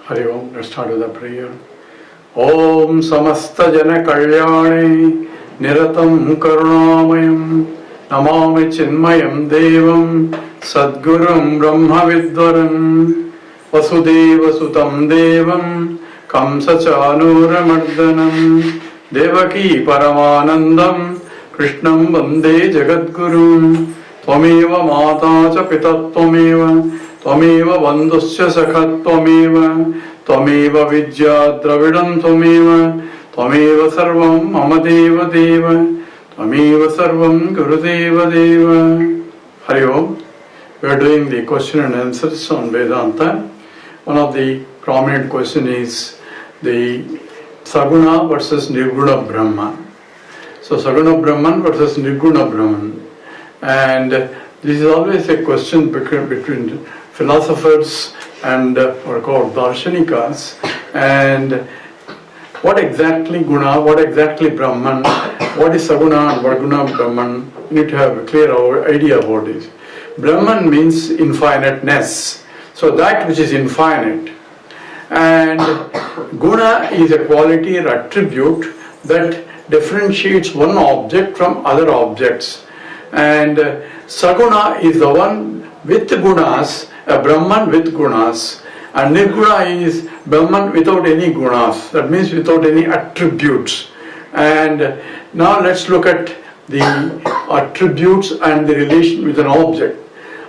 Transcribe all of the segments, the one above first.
Hari Om. Let's start with a prayer. Om Samasta Jana Kalyane Niratam Karunamayam Namami Chinmayam Devam Sadgurum Brahma Vidwaram Vasudeva Sutam Devam Kamsa Chanura Mardanam Devaki Paramanandam Krishnam Vande Jagadgurum Tvameva Mata Cha Pita Tvameva Tvameva Bandhusya Sakha Tvameva Tvameva Vidya Dravidam Tvameva Tvameva Sarvam Mama Deva Deva Tvameva Sarvam Gurudeva Deva. Hari Om. We are doing the question and answers on Vedanta. One of the prominent question is the Saguna versus Nirguna Brahman. So Saguna Brahman versus Nirguna Brahman. And this is always a question between philosophers and what are called Darshanikas. And what exactly Guna, what exactly Brahman, what is Saguna and what Guna Brahman, you need to have a clear idea about this. Brahman means infiniteness. So that which is infinite. And Guna is a quality or attribute that differentiates one object from other objects. And Saguna is the one with gunas, a Brahman with gunas. And Nirguna is Brahman without any gunas, that means without any attributes. And now let's look at the attributes and the relation with an object.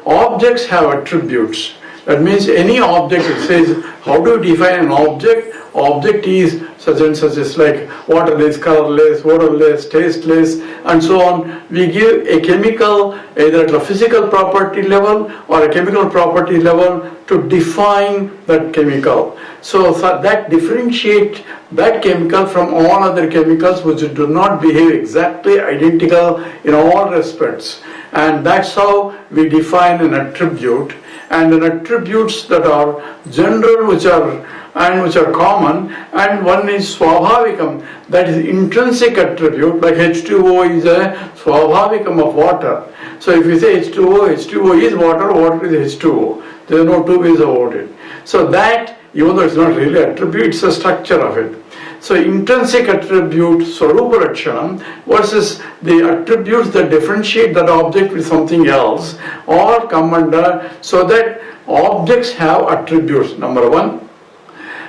Objects have attributes. That means any object, it says, how do you define an object? Object is such and such, as like waterless, colorless, odorless, tasteless, and so on. We give a chemical, either at a physical property level or a chemical property level, to define that chemical. So that differentiate that chemical from all other chemicals which do not behave exactly identical in all respects. And that's how we define an attribute. And an attributes that are general, which are common, and one is swabhavikam, that is intrinsic attribute, like H2O is a swabhavikam of water. So if we say H2O is water, water is H2O. There are no two ways about it. So that, even though it's not really attribute, it's a structure of it. So intrinsic attribute, Swarupa Lakshanam, versus the attributes that differentiate that object with something else, all come under, so that objects have attributes, number one.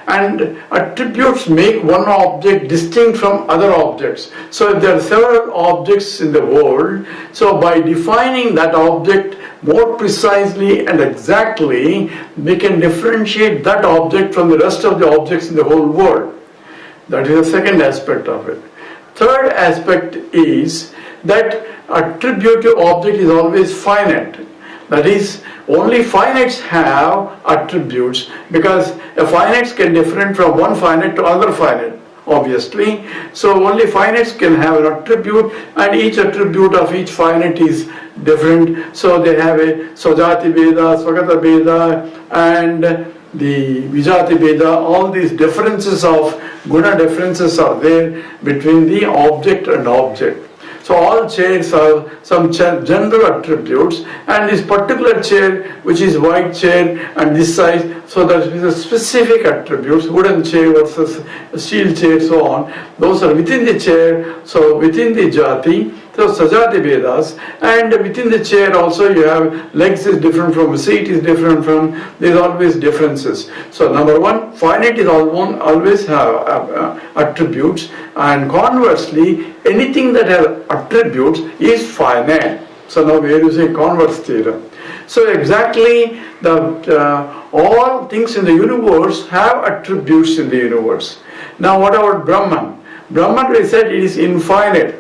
And attributes make one object distinct from other objects. So if there are several objects in the world, so by defining that object more precisely and exactly, we can differentiate that object from the rest of the objects in the whole world. That is the second aspect of it. Third aspect is that attributive object is always finite. That is, only finites have attributes, because a finite can differ from one finite to another finite, obviously. So only finites can have an attribute, and each attribute of each finite is different. So they have a Swajati Veda, Swagata Veda, and the Vijati Veda. All these differences of Guna differences are there between the object and object. So all chairs have some general attributes, and this particular chair, which is white chair and this size, so that is a specific attributes, wooden chair versus steel chair, so on. Those are within the chair, so within the jati, so Sajati Vedas, and within the chair also you have legs is different from, seat is different from, there is always differences. So number one, finite is always have attributes, and conversely, anything that has attributes is finite. So now we are using converse theorem. So exactly all things in the universe have attributes in the universe. Now what about Brahman? Brahman, we said it is infinite.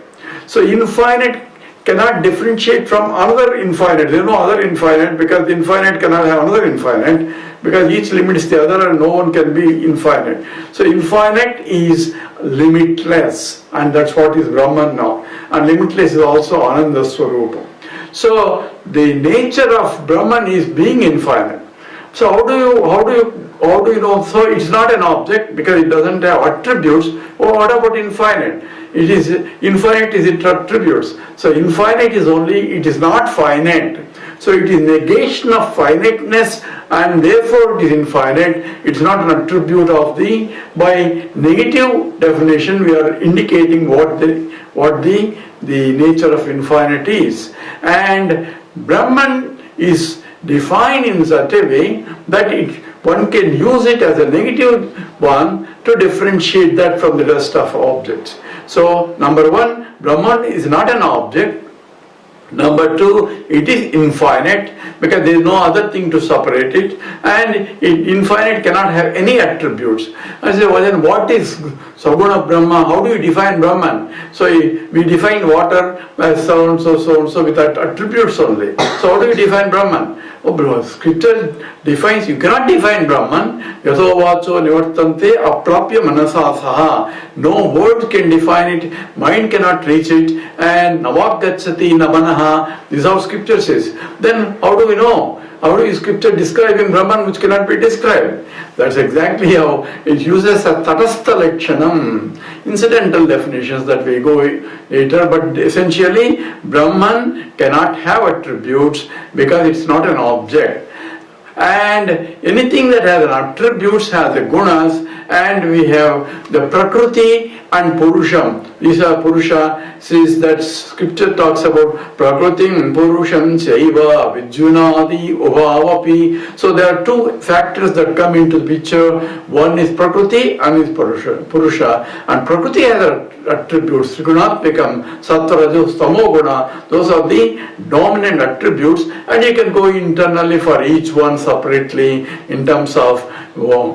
So infinite cannot differentiate from another infinite. There is no other infinite, because the infinite cannot have another infinite, because each limits the other and no one can be infinite. So infinite is limitless, and that's what is Brahman now. And limitless is also Ananda Swarupa. So the nature of Brahman is being infinite. So how do you know? So it's not an object because it doesn't have attributes. Oh, what about infinite? It is infinite is its attributes. So infinite is only, it is not finite. So it is negation of finiteness, and therefore it is infinite. It's not an attribute of the. By negative definition, we are indicating what the nature of infinite is. And Brahman is defined in such a way that one can use it as a negative one to differentiate that from the rest of objects. So, number one, Brahman is not an object. Number two, it is infinite because there is no other thing to separate it, and infinite cannot have any attributes. I say, well then what is Saguna Brahma? How do you define Brahman? So we define water as so and so with attributes only. So how do you define Brahman? Oh, scripture defines, you cannot define Brahman. Yato vacho nivartante aprapya manasa saha. No word can define it, mind cannot reach it, and navak gacchati namanaha. This is how scripture says. Then how do we know? How do scripture describing Brahman which cannot be described? That's exactly how it uses a tatastha lakshanam, incidental definitions that we go later, but essentially Brahman cannot have attributes because it's not an object. And anything that has attributes has the gunas, and we have the Prakriti and Purusham. These are Purusha says that scripture talks about Prakritim, Purusham, Chaiva, Vijunadi, Ubhavapi. So there are two factors that come into the picture. One is Prakriti and is Purusha. And Prakriti has attributes. Trigunatmikam, Sattva, Rajas, Tamo Guna. Those are the dominant attributes, and you can go internally for each one separately in terms of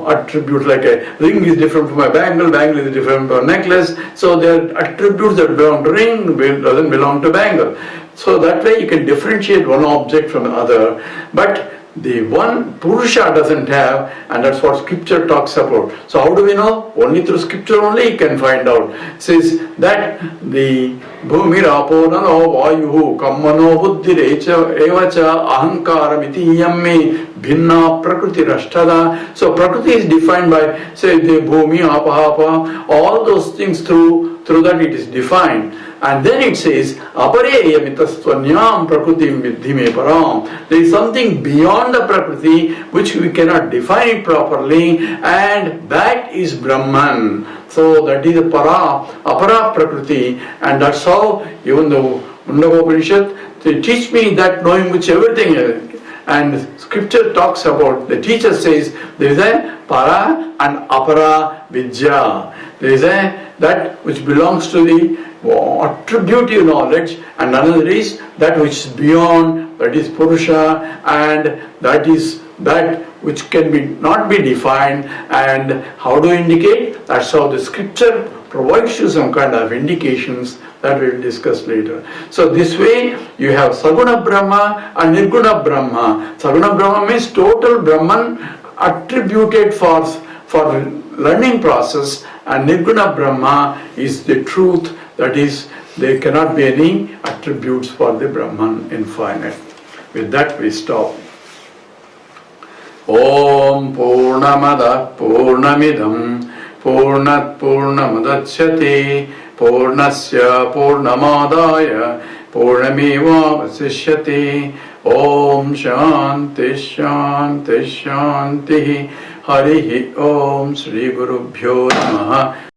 attributes, like a ring is different from a bangle is different from a necklace. So there are attributes that belong to ring, doesn't belong to bangle. So that way you can differentiate one object from the other. But the one Purusha doesn't have, and that's what scripture talks about. So how do we know? Only through scripture only you can find out. It says that the Bhumirapo nano vayuhu kammano buddhirecha evacha ahankaram iti yamme bhinna prakriti rashtada. So prakriti is defined by, say, the bhumi, apahapa, all those things through that it is defined. And then it says, apareya mitastvanyam prakritim vidhime param. There is something beyond the prakriti which we cannot define it properly, and that is Brahman. So that is apara prakriti, and that's how even the Mundaka Upanishad, they teach me that knowing which everything is. And scripture talks about, the teacher says, there is a para and apara vidya. There is a that which belongs to the attributive knowledge, and another is that which is beyond, that is Purusha, and that is that which can not be defined. And how to indicate? That's how the scripture provides you some kind of indications that we will discuss later. So this way you have Saguna Brahma and Nirguna Brahma. Saguna Brahma means total Brahman attributed for learning process, and Nirguna Brahma is the truth, that is, there cannot be any attributes for the Brahman infinite. With that we stop. Om Purnamada Purnamidam Purnat Purnamadachyate Purnasya Purnamadaya Purnameva Vasishyate. Om Shanti Shanti Shanti. Harihi Om Shri Gurubhyo Namaha.